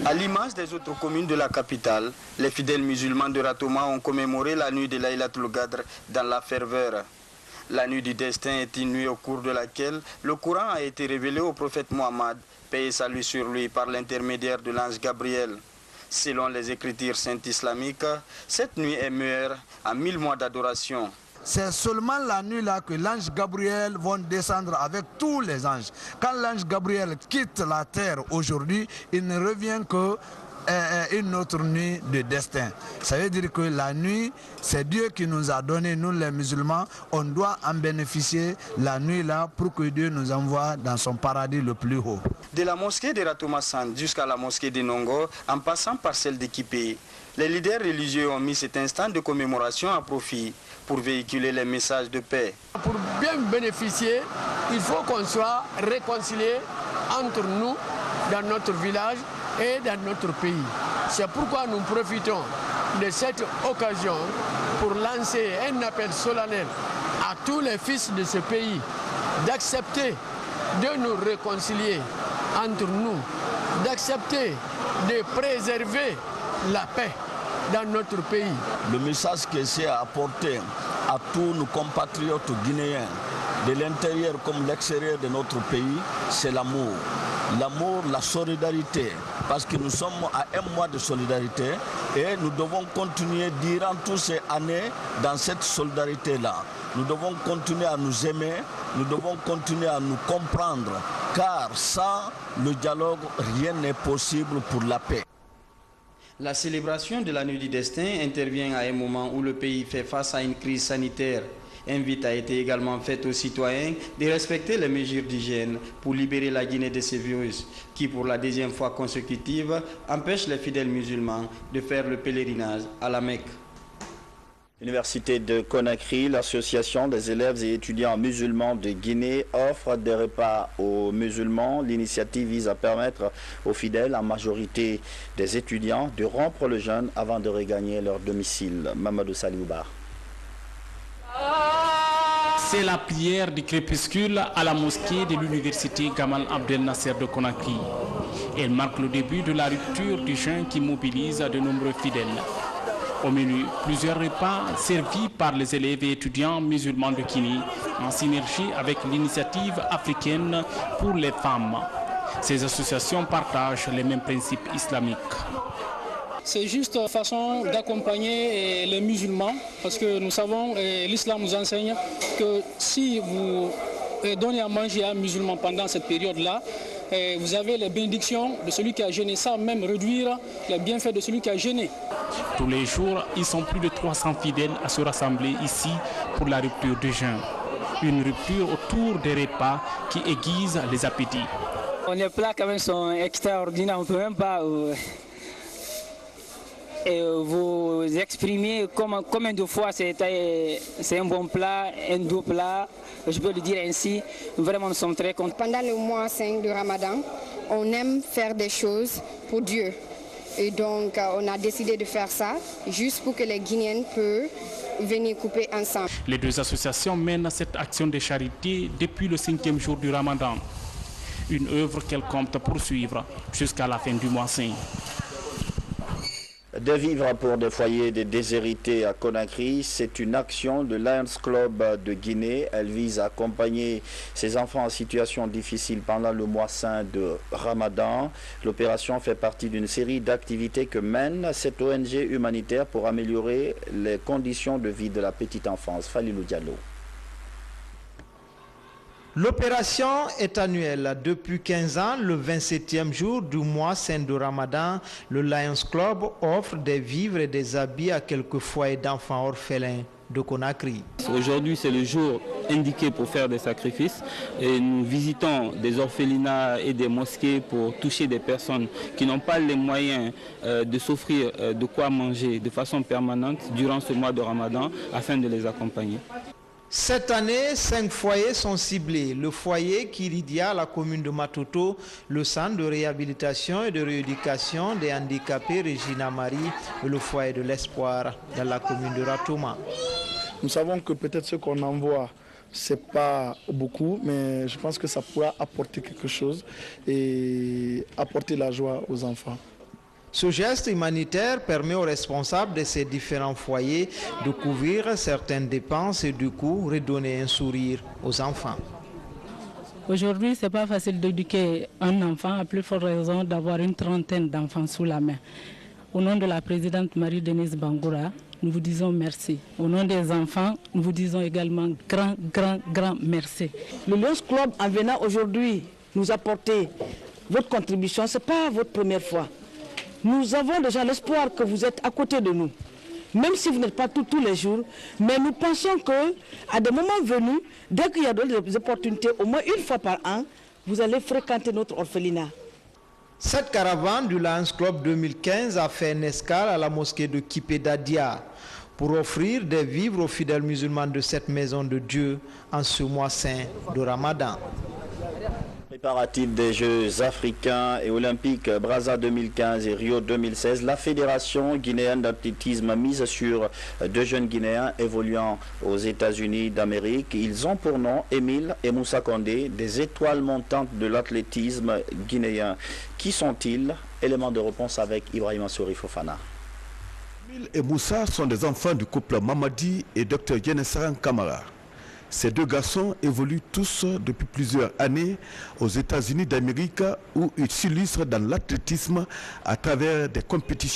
À l'image des autres communes de la capitale, les fidèles musulmans de Ratoma ont commémoré la nuit de Laylatul Qadr dans la ferveur. La nuit du destin est une nuit au cours de laquelle le Coran a été révélé au prophète Mohammed, paix et salut sur lui par l'intermédiaire de l'ange Gabriel. Selon les écritures saintes islamiques, cette nuit est meilleure à 1000 mois d'adoration. C'est seulement la nuit-là que l'ange Gabriel va descendre avec tous les anges. Quand l'ange Gabriel quitte la terre aujourd'hui, il ne revient que une autre nuit de destin. Ça veut dire que la nuit, c'est Dieu qui nous a donné, nous les musulmans, on doit en bénéficier la nuit là pour que Dieu nous envoie dans son paradis le plus haut. De la mosquée de Ratouma-San jusqu'à la mosquée de Nongo, en passant par celle d'Équipé, les leaders religieux ont mis cet instant de commémoration à profit pour véhiculer les messages de paix. Pour bien bénéficier, il faut qu'on soit réconciliés entre nous, dans notre village et dans notre pays. C'est pourquoi nous profitons de cette occasion pour lancer un appel solennel à tous les fils de ce pays d'accepter de nous réconcilier entre nous, d'accepter de préserver la paix dans notre pays. Le message que c'est à apporter à tous nos compatriotes guinéens, de l'intérieur comme l'extérieur de notre pays, c'est l'amour. L'amour, la solidarité, parce que nous sommes à un mois de solidarité et nous devons continuer durant toutes ces années dans cette solidarité-là. Nous devons continuer à nous aimer, nous devons continuer à nous comprendre, car sans le dialogue, rien n'est possible pour la paix. La célébration de la nuit du destin intervient à un moment où le pays fait face à une crise sanitaire. Invite a été également faite aux citoyens de respecter les mesures d'hygiène pour libérer la Guinée de ce virus qui, pour la deuxième fois consécutive, empêche les fidèles musulmans de faire le pèlerinage à la Mecque. L'Université de Conakry, l'association des élèves et étudiants musulmans de Guinée offre des repas aux musulmans. L'initiative vise à permettre aux fidèles, en majorité des étudiants, de rompre le jeûne avant de regagner leur domicile. Mamadou Salioubar. C'est la prière du crépuscule à la mosquée de l'université Gamal Abdel Nasser de Conakry. Elle marque le début de la rupture du jeûne qui mobilise de nombreux fidèles. Au menu, plusieurs repas servis par les élèves et étudiants musulmans de Guinée en synergie avec l'initiative africaine pour les femmes. Ces associations partagent les mêmes principes islamiques. C'est juste une façon d'accompagner les musulmans parce que nous savons, l'islam nous enseigne que si vous donnez à manger à un musulman pendant cette période-là, vous avez les bénédictions de celui qui a jeûné, sans même réduire les bienfaits de celui qui a jeûné. Tous les jours, ils sont plus de 300 fidèles à se rassembler ici pour la rupture du jeûne. Une rupture autour des repas qui aiguisent les appétits. Les plats quand même sont extraordinaires, on ne peut même pas vous exprimer combien de fois c'est un bon plat, un doux plat, je peux le dire ainsi. Vraiment, nous sommes très contents. Pendant le mois 5 de Ramadan, on aime faire des choses pour Dieu. Et donc, on a décidé de faire ça juste pour que les Guinéens peuvent venir couper ensemble. Les deux associations mènent cette action de charité depuis le 5e jour du Ramadan. Une œuvre qu'elles comptent poursuivre jusqu'à la fin du mois saint. De vivre pour des foyers de déshérités à Conakry, c'est une action de Lions Club de Guinée. Elle vise à accompagner ces enfants en situation difficile pendant le mois saint de Ramadan. L'opération fait partie d'une série d'activités que mène cette ONG humanitaire pour améliorer les conditions de vie de la petite enfance. Falilou Diallo. L'opération est annuelle. Depuis 15 ans, le 27e jour du mois saint de Ramadan, le Lions Club offre des vivres et des habits à quelques foyers d'enfants orphelins de Conakry. Aujourd'hui, c'est le jour indiqué pour faire des sacrifices et nous visitons des orphelinats et des mosquées pour toucher des personnes qui n'ont pas les moyens de s'offrir de quoi manger de façon permanente durant ce mois de Ramadan afin de les accompagner. Cette année, 5 foyers sont ciblés. Le foyer Kiridia à la commune de Matoto, le centre de réhabilitation et de rééducation des handicapés Regina Marie et le foyer de l'Espoir dans la commune de Ratouma. Nous savons que peut-être ce qu'on envoie, ce n'est pas beaucoup, mais je pense que ça pourra apporter quelque chose et apporter la joie aux enfants. Ce geste humanitaire permet aux responsables de ces différents foyers de couvrir certaines dépenses et du coup redonner un sourire aux enfants. Aujourd'hui, ce n'est pas facile d'éduquer un enfant, à plus forte raison d'avoir une trentaine d'enfants sous la main. Au nom de la présidente Marie-Denise Bangoura, nous vous disons merci. Au nom des enfants, nous vous disons également grand merci. Le Lions Club, en venant aujourd'hui nous apporter votre contribution, ce n'est pas votre première fois. Nous avons déjà l'espoir que vous êtes à côté de nous, même si vous n'êtes pas tous les jours, mais nous pensons qu'à des moments venus, dès qu'il y a des opportunités, au moins une fois par an, vous allez fréquenter notre orphelinat. Cette caravane du Lions Club 2015 a fait une escale à la mosquée de Kipé-Dadia pour offrir des vivres aux fidèles musulmans de cette maison de Dieu en ce mois saint de Ramadan. Préparatifs des Jeux africains et olympiques Brazza 2015 et Rio 2016, la Fédération guinéenne d'athlétisme mise sur 2 jeunes Guinéens évoluant aux États-Unis d'Amérique. Ils ont pour nom Émile et Moussa Condé, des étoiles montantes de l'athlétisme guinéen. Qui sont-ils? Élément de réponse avec Ibrahima Souri Fofana. Émile et Moussa sont des enfants du couple Mamadi et Dr Yenesaran Kamara. Ces 2 garçons évoluent tous depuis plusieurs années aux États-Unis d'Amérique où ils s'illustrent dans l'athlétisme à travers des compétitions